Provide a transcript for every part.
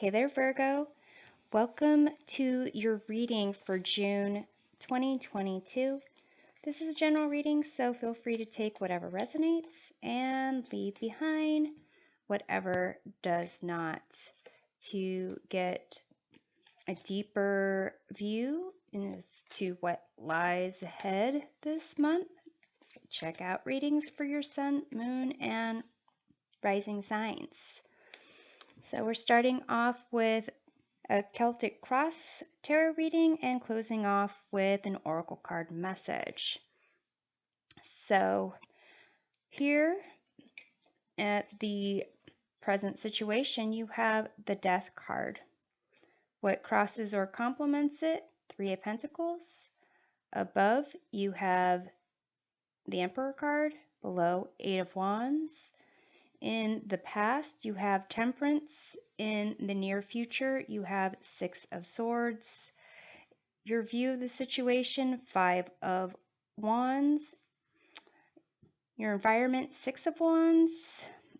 Hey there, Virgo. Welcome to your reading for June 2022. This is a general reading, so feel free to take whatever resonates and leave behind whatever does not. To get a deeper view as to what lies ahead this month, check out readings for your sun, moon, and rising signs. So we're starting off with a Celtic Cross tarot reading and closing off with an oracle card message. So here at the present situation, you have the Death card. What crosses or complements it? Three of Pentacles. Above, you have the Emperor card. Below, Eight of Wands. In the past, you have Temperance. In the near future, you have Six of Swords. Your view of the situation, Five of Wands. Your environment, Six of Wands.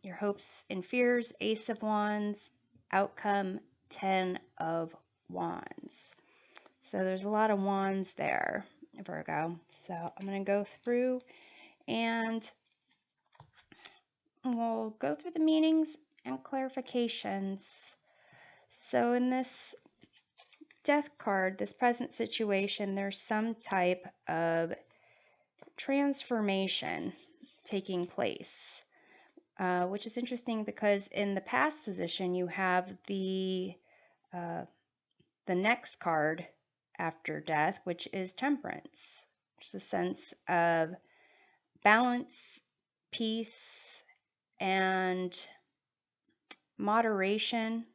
Your hopes and fears, Ace of Wands. Outcome, Ten of Wands. So there's a lot of wands there, Virgo. So I'm going to go through and we'll go through the meanings and clarifications. So in this Death card, this present situation, there's some type of transformation taking place, which is interesting because in the past position you have the next card after death, which is Temperance, which is a sense of balance, peace, and moderation.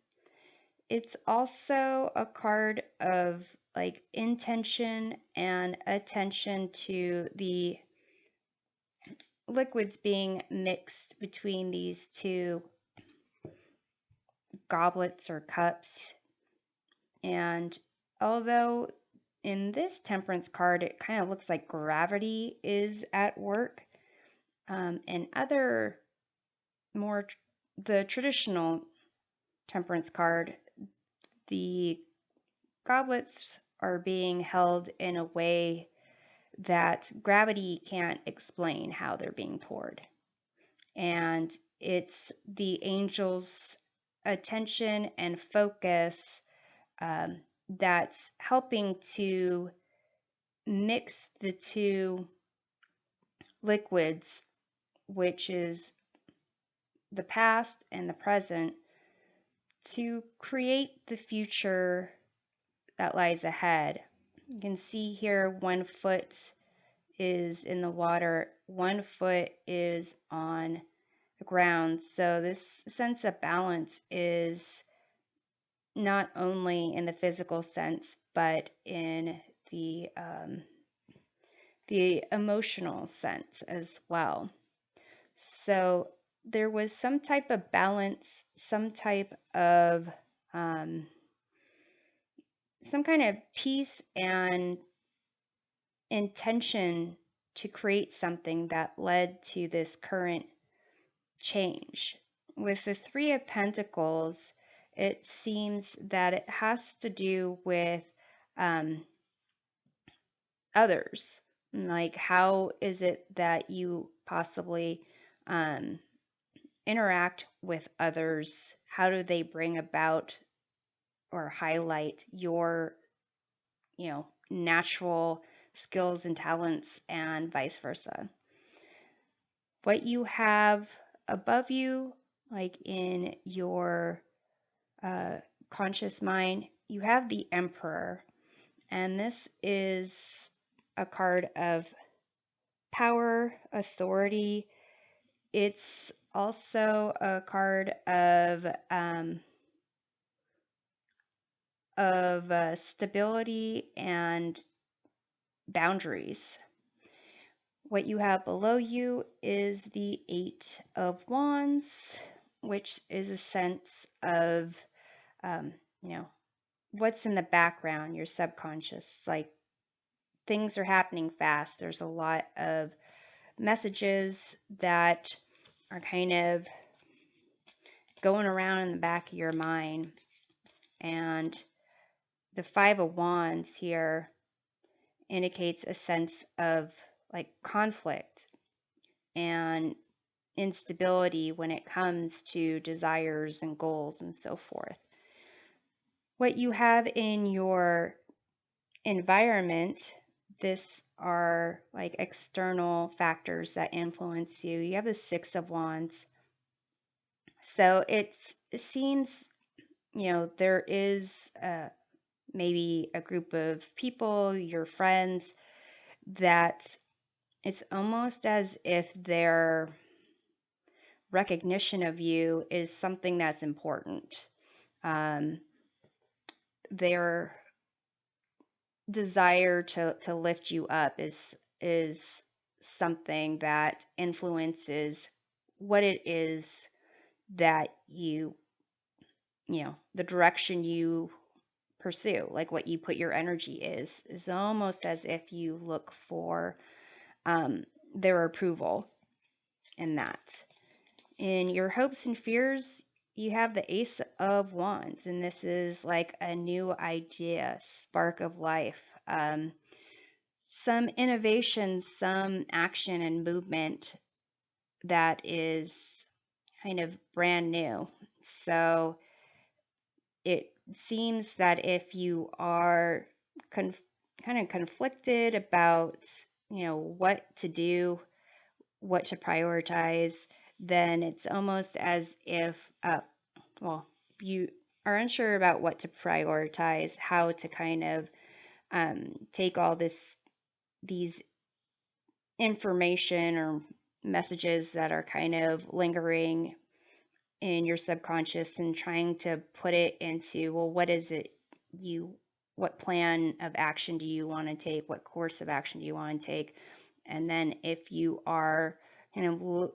It's also a card of like intention and attention to the liquids being mixed between these two goblets or cups. And although in this Temperance card it kind of looks like gravity is at work, and other more the traditional Temperance card, the goblets are being held in a way that gravity can't explain how they're being poured. And it's the angels' attention and focus that's helping to mix the two liquids, which is the past and the present, to create the future that lies ahead. You can see here one foot is in the water, one foot is on the ground. So this sense of balance is not only in the physical sense, but in the emotional sense as well. So there was some type of balance, some type of some kind of peace and intention to create something that led to this current change. With the Three of Pentacles, it seems that it has to do with others. Like, how is it that you possibly interact with others? How do they bring about or highlight your, natural skills and talents, and vice versa? What you have above you, like in your conscious mind, you have the Emperor, and this is a card of power, authority. It's also a card of stability and boundaries. What you have below you is the Eight of Wands, which is a sense of, what's in the background, your subconscious. Like, things are happening fast. There's a lot of messages that are kind of going around in the back of your mind. And the Five of Wands here indicates a sense of like conflict and instability when it comes to desires and goals and so forth. What you have in your environment, this are like external factors that influence you. You have the Six of Wands. So it seems, there is maybe a group of people, your friends, that it's almost as if their recognition of you is something that's important. Their desire to lift you up is something that influences what it is that the direction you pursue, like what you put your energy is almost as if you look for their approval in that. In your hopes and fears, you have the Ace of Wands, and this is like a new idea, spark of life, some innovation, some action and movement that is kind of brand new. So it seems that if you are kind of conflicted about, what to do, what to prioritize, then it's almost as if, you are unsure about what to prioritize, how to kind of take all these information or messages that are kind of lingering in your subconscious and trying to put it into, well, what plan of action do you want to take? What course of action do you want to take? And then if you are kind of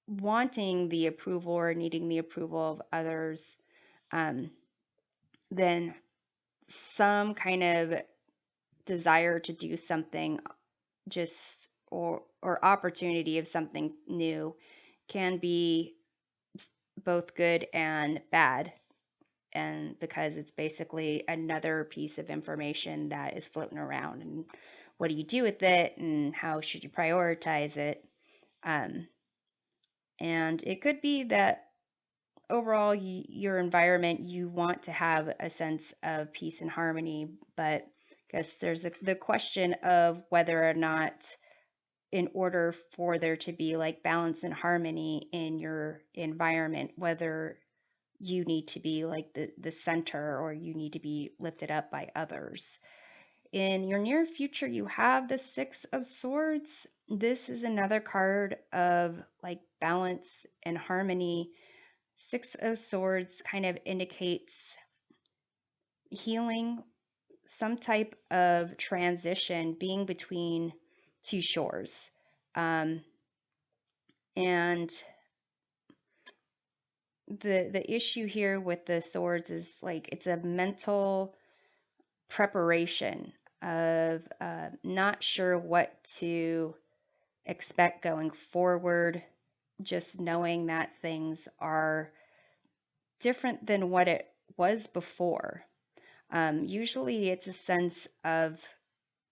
wanting the approval or needing the approval of others, then some kind of desire to do something just or opportunity of something new can be both good and bad, and because it's basically another piece of information that is floating around, and what do you do with it and how should you prioritize it. And it could be that overall your environment, you want to have a sense of peace and harmony, but I guess there's the question of whether or not, in order for there to be like balance and harmony in your environment, whether you need to be like the center or you need to be lifted up by others. In your near future, you have the Six of Swords. This is another card of like balance and harmony. Six of Swords kind of indicates healing, some type of transition, being between two shores. And the issue here with the swords is like it's a mental preparation of not sure what to expect going forward, just knowing that things are different than what it was before. Usually it's a sense of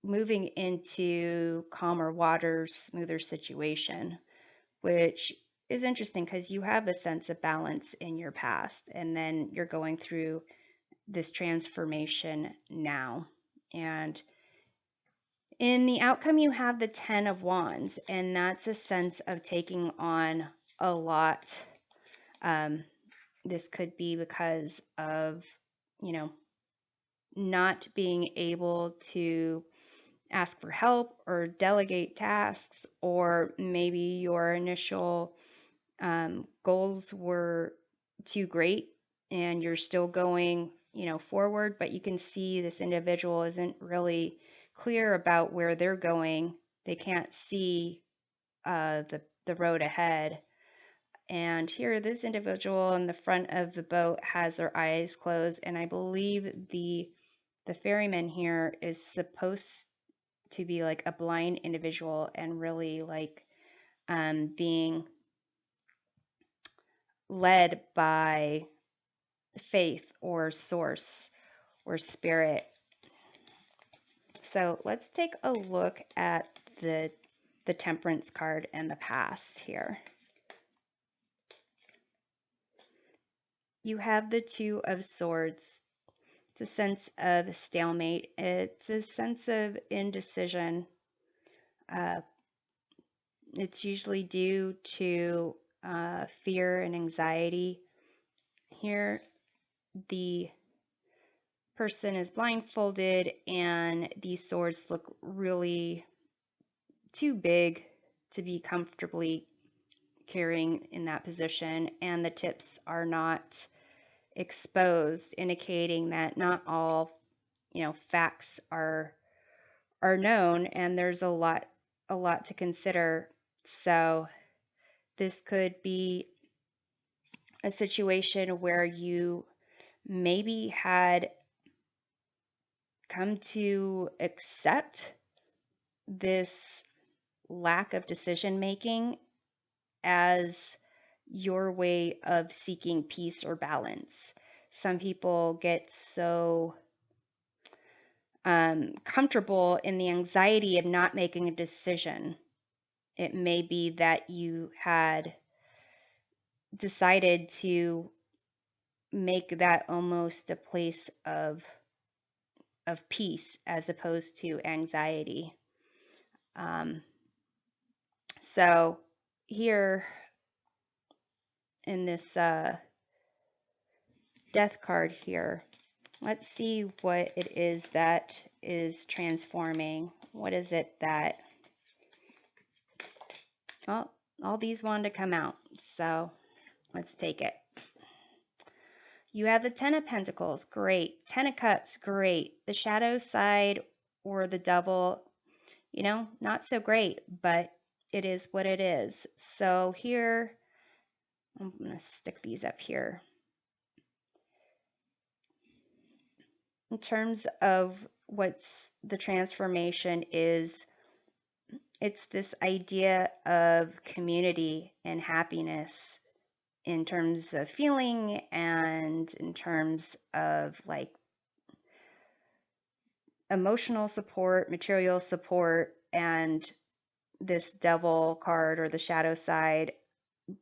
moving into calmer waters, smoother situation, which is interesting because you have a sense of balance in your past, and then you're going through this transformation now. And in the outcome, you have the Ten of Wands, and that's a sense of taking on a lot. This could be because of, not being able to ask for help or delegate tasks, or maybe your initial goals were too great and you're still going, forward, but you can see this individual isn't really clear about where they're going. They can't see the road ahead. And here, this individual in the front of the boat has their eyes closed, and I believe the ferryman here is supposed to be like a blind individual and really like being led by faith or source or spirit. So let's take a look at the Temperance card and the past here. You have the Two of Swords. It's a sense of stalemate. It's a sense of indecision. It's usually due to fear and anxiety. Here, the person is blindfolded and these swords look really too big to be comfortably carrying in that position, and the tips are not exposed, indicating that not all, facts are known, and there's a lot to consider. So this could be a situation where you maybe had come to accept this lack of decision making as your way of seeking peace or balance. Some people get so comfortable in the anxiety of not making a decision. It may be that you had decided to make that almost a place of peace as opposed to anxiety. So here in this death card here, let's see what it is that is transforming. What is it that, well, all these wanted to come out, so let's take it. You have the Ten of Pentacles, great. Ten of Cups, great. The shadow side or the double, not so great, but it is what it is. So here, I'm going to stick these up here. In terms of what's the transformation is, it's this idea of community and happiness in terms of feeling and in terms of like emotional support, material support, and this devil card or the shadow side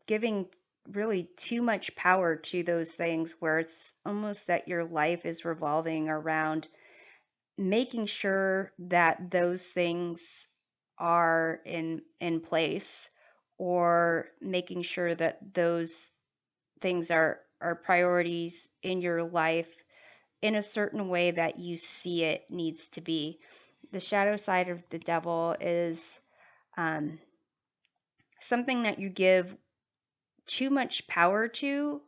giving really too much power to those things, where it's almost that your life is revolving around making sure that those things are in place, or making sure that those things are priorities in your life in a certain way that you see it needs to be. The shadow side of the devil is something that you give too much power to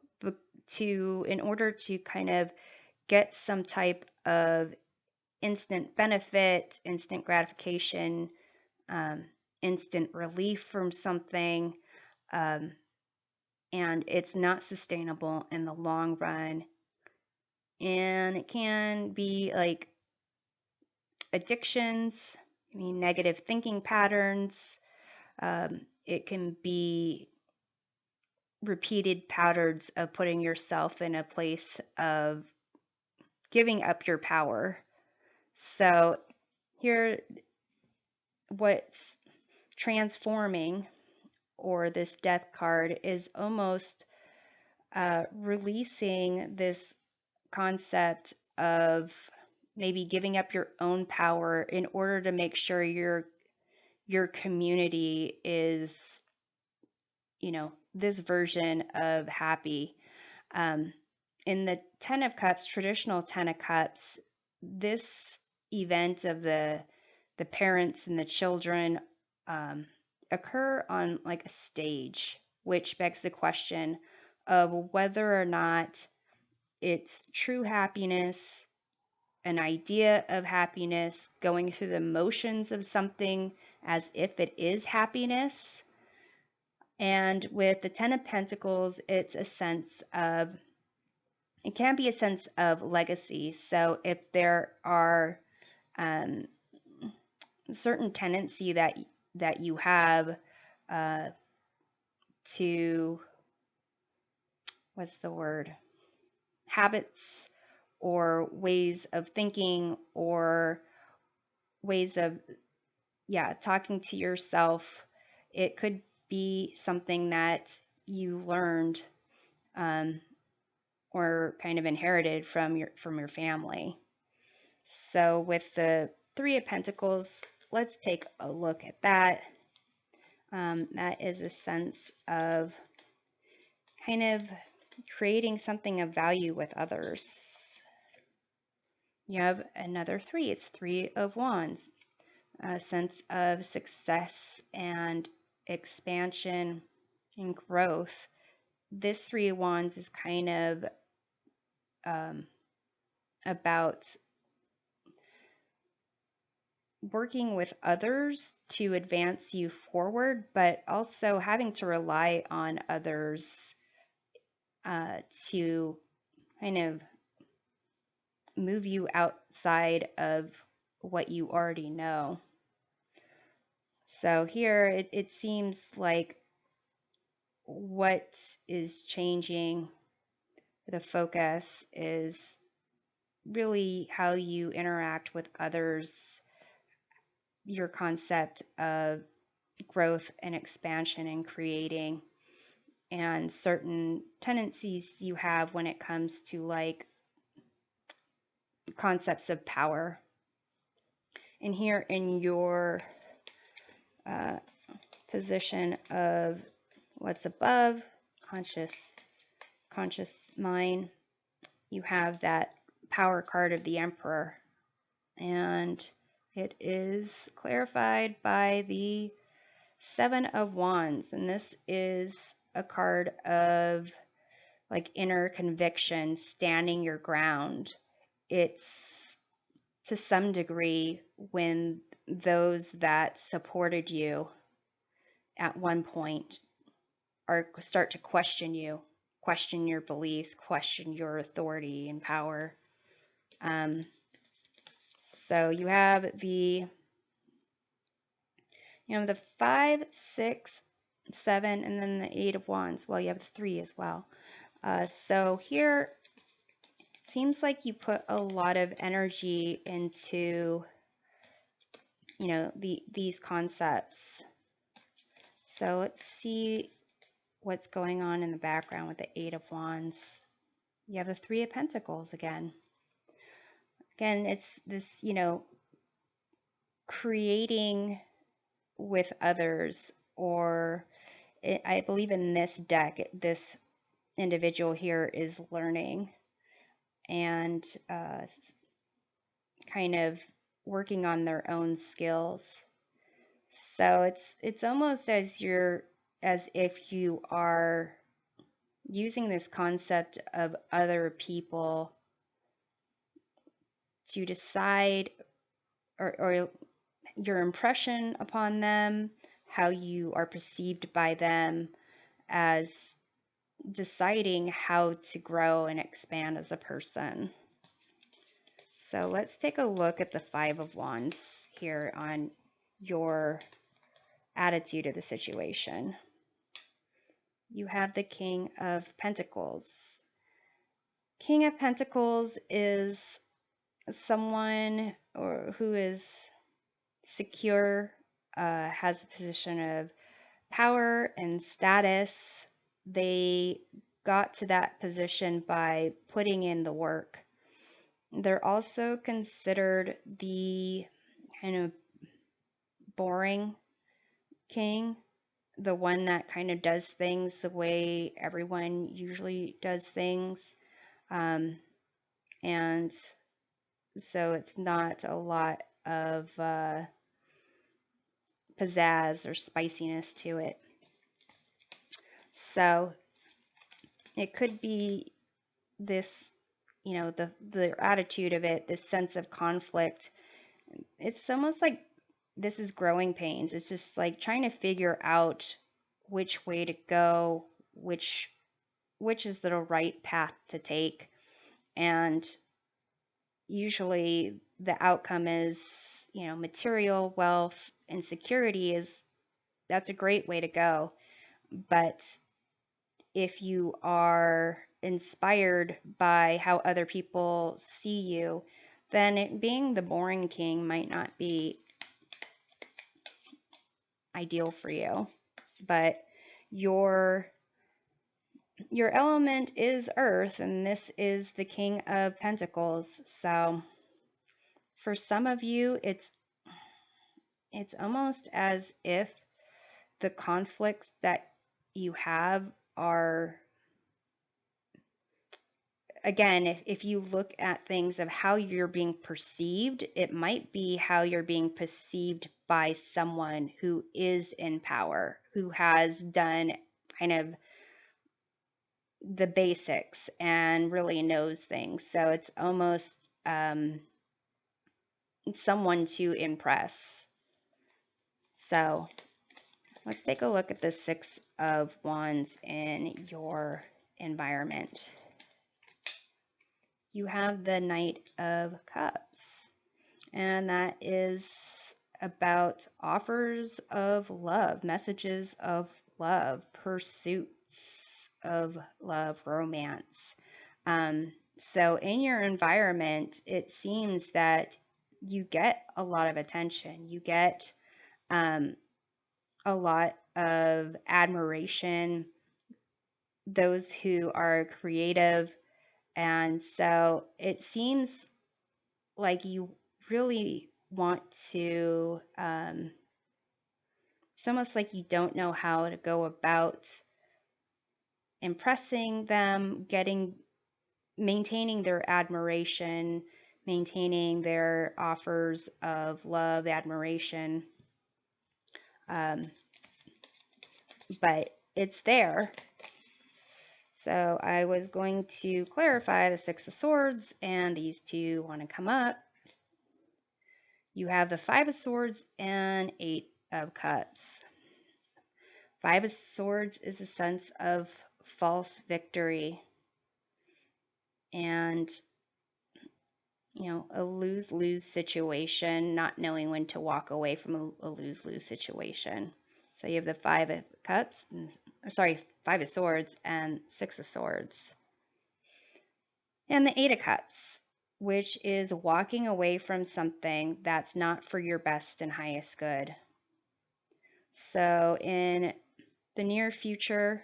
in order to kind of get some type of instant benefit, instant gratification, instant relief from something, and it's not sustainable in the long run. And it can be like addictions, negative thinking patterns. It can be repeated patterns of putting yourself in a place of giving up your power. So here, what's transforming, or this death card, is almost releasing this concept of maybe giving up your own power in order to make sure your community is, this version of happy. In the Ten of Cups, traditional Ten of Cups, this event of the parents and the children occur on like a stage, which begs the question of whether or not it's true happiness, an idea of happiness, going through the motions of something as if it is happiness. And with the Ten of Pentacles, it can be a sense of legacy. So if there are certain tendency that you have to, what's the word, habits or ways of thinking or ways of, talking to yourself. It could be something that you learned or kind of inherited from your family. So with the Three of Pentacles, let's take a look at that. That is a sense of kind of creating something of value with others. You have another three. It's Three of Wands. A sense of success and expansion and growth. This Three of Wands is kind of about working with others to advance you forward, but also having to rely on others to kind of move you outside of what you already know. So here it seems like what is changing, the focus is really how you interact with others, your concept of growth and expansion and creating, and certain tendencies you have when it comes to like concepts of power. And here in your position of what's above, conscious mind, you have that power card of the Emperor, and it is clarified by the Seven of Wands, and this is a card of like inner conviction, standing your ground. It's to some degree when those that supported you at one point start to question you, question your beliefs, question your authority and power. So you have the 5, 6, 7, and then the Eight of Wands. Well, you have the 3 as well. So here it seems like you put a lot of energy into these concepts. So let's see what's going on in the background with the Eight of Wands. You have the Three of Pentacles again. Again, it's this, creating with others, or I believe in this deck, this individual here is learning and kind of working on their own skills. So it's almost as if you are using this concept of other people to decide or your impression upon them, how you are perceived by them, as deciding how to grow and expand as a person. So let's take a look at the Five of Wands here on your attitude of the situation. You have the King of Pentacles. King of Pentacles is someone who is secure, has a position of power and status. They got to that position by putting in the work. They're also considered the kind of boring king, the one that kind of does things the way everyone usually does things. And so it's not a lot of pizzazz or spiciness to it. So it could be this, the attitude of it, this sense of conflict. It's almost like this is growing pains. It's just like trying to figure out which way to go, which is the right path to take. And usually the outcome is, material wealth and security that's a great way to go. But if you are inspired by how other people see you, then being the boring king might not be ideal for you. But your element is earth, and this is the King of Pentacles. So for some of you, it's almost as if the conflicts that you have are, again, if you look at things of how you're being perceived, it might be how you're being perceived by someone who is in power, who has done kind of the basics and really knows things. So it's almost someone to impress. So let's take a look at the Six of Wands in your environment. You have the Knight of Cups, and that is about offers of love, messages of love, pursuits of love, romance. So in your environment, it seems that you get a lot of attention. You get a lot of admiration, those who are creative. And so it seems like you really want to, it's almost like you don't know how to go about impressing them, maintaining their admiration, maintaining their offers of love, admiration. But it's there. So I was going to clarify the Six of Swords, and these two want to come up. You have the Five of Swords and Eight of Cups. Five of Swords is a sense of false victory and, a lose-lose situation, not knowing when to walk away from a lose-lose situation. So you have the Five of Cups, Five of Swords and Six of Swords. And the Eight of Cups, which is walking away from something that's not for your best and highest good. So in the near future,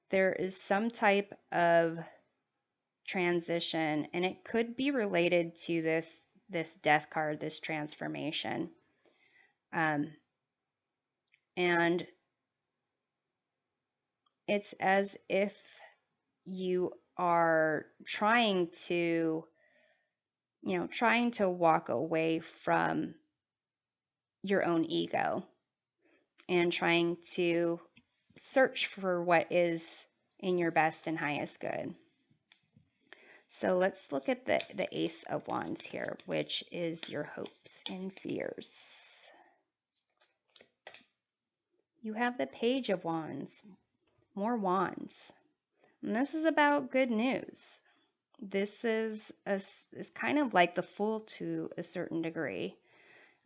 there is some type of transition, and it could be related to this death card, this transformation. And it's as if you are trying to walk away from your own ego and trying to search for what is in your best and highest good. So let's look at the Ace of Wands here, which is your hopes and fears. You have the Page of Wands, more wands. And this is about good news. This is kind of like the Fool to a certain degree.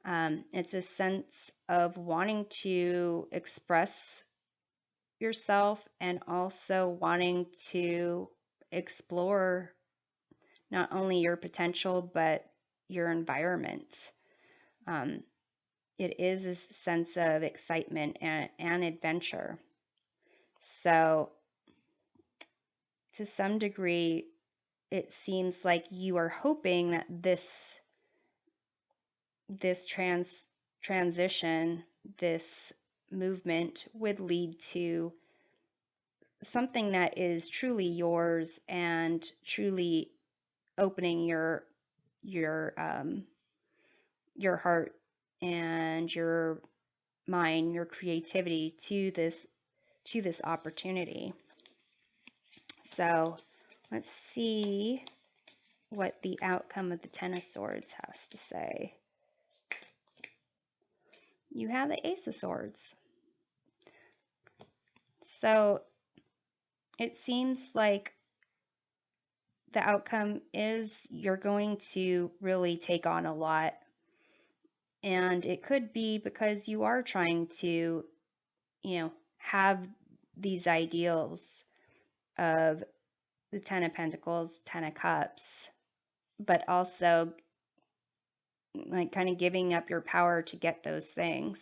It's a sense of wanting to express yourself and also wanting to explore not only your potential but your environment. It is a sense of excitement and adventure. So to some degree, it seems like you are hoping that this transition, this movement would lead to something that is truly yours and truly opening your heart and your mind, your creativity to this opportunity. So let's see what the outcome of the Ten of Swords has to say. You have the Ace of Swords. So it seems like the outcome is you're going to really take on a lot. And it could be because you are trying to, have these ideals of the Ten of Pentacles, Ten of Cups, but also like kind of giving up your power to get those things.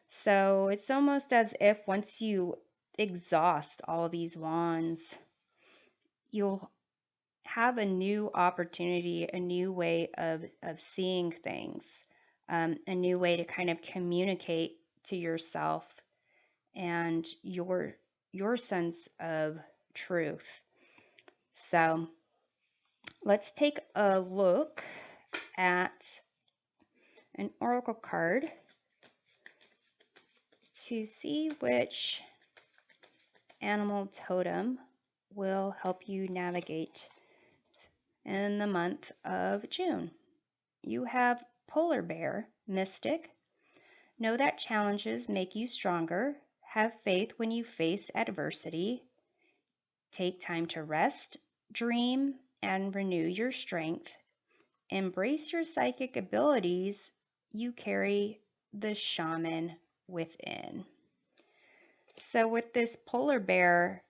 So it's almost as if once you exhaust all these wands, you'll have a new opportunity, a new way of seeing things, a new way to kind of communicate to yourself and your sense of truth. So let's take a look at an oracle card to see which animal totem will help you navigate in the month of June. You have Polar Bear, Mystic. Know that challenges make you stronger. Have faith when you face adversity. Take time to rest, dream, and renew your strength. Embrace your psychic abilities. You carry the shaman within. So with this Polar Bear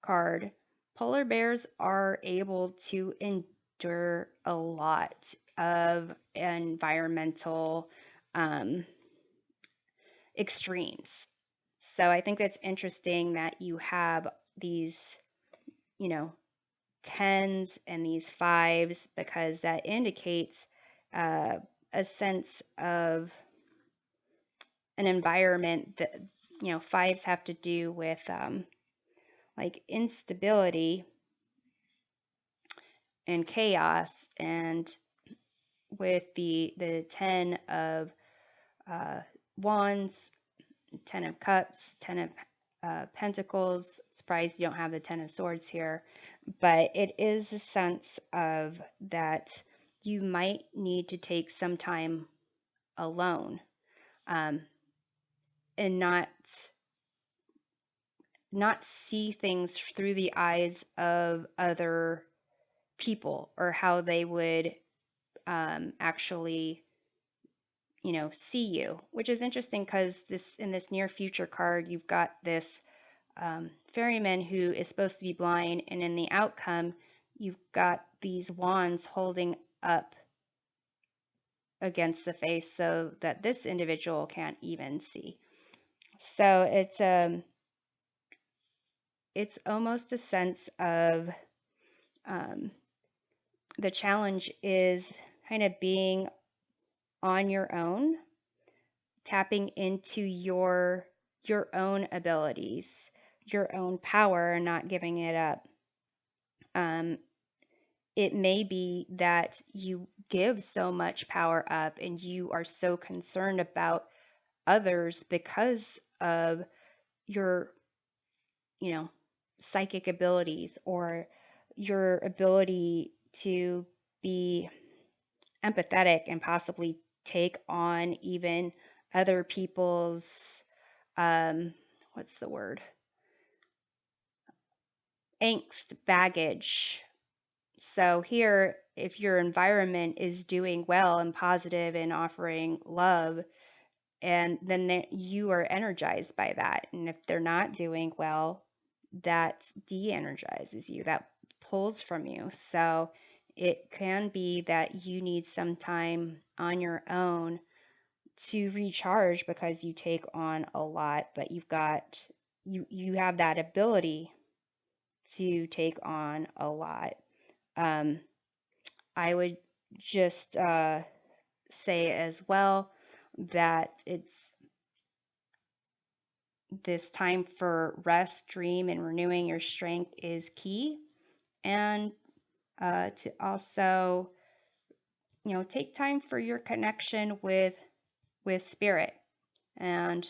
card, polar bears are able to endure a lot of environmental extremes. So I think that's interesting that you have these, you know, tens and these fives, because that indicates a sense of an environment that, you know, fives have to do with like instability and chaos, and with the 10 of wands, 10 of cups, 10 of pentacles. Surprised you don't have the 10 of swords here, but it is a sense of that you might need to take some time alone, and not see things through the eyes of other people or how they would actually, you know, see you, which is interesting because in this near future card, you've got this ferryman who is supposed to be blind, and in the outcome, you've got these wands holding up against the face so that this individual can't even see. So it's almost a sense of the challenge is kind of being on your own, tapping into your own abilities, your own power, and not giving it up. It may be that you give so much power up and you are so concerned about others because of your, you know, psychic abilities or your ability to be empathetic and possibly take on even other people's what's the word, angst, baggage. So here, if your environment is doing well and positive and offering love, and then you are energized by that, and if they're not doing well, that de-energizes you, that pulls from you. So it can be that you need some time on your own to recharge because you take on a lot, but you have that ability to take on a lot. I would just say as well that it's this time for rest, dream, and renewing your strength is key, and to also, you know, take time for your connection with spirit. And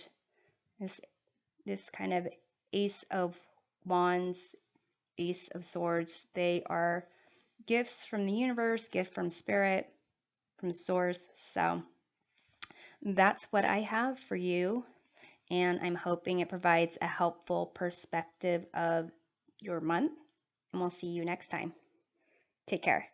this kind of Ace of Wands, Ace of Swords, they are gifts from the universe, gift from spirit, from source. So that's what I have for you, and I'm hoping it provides a helpful perspective of your month, and we'll see you next time. Take care.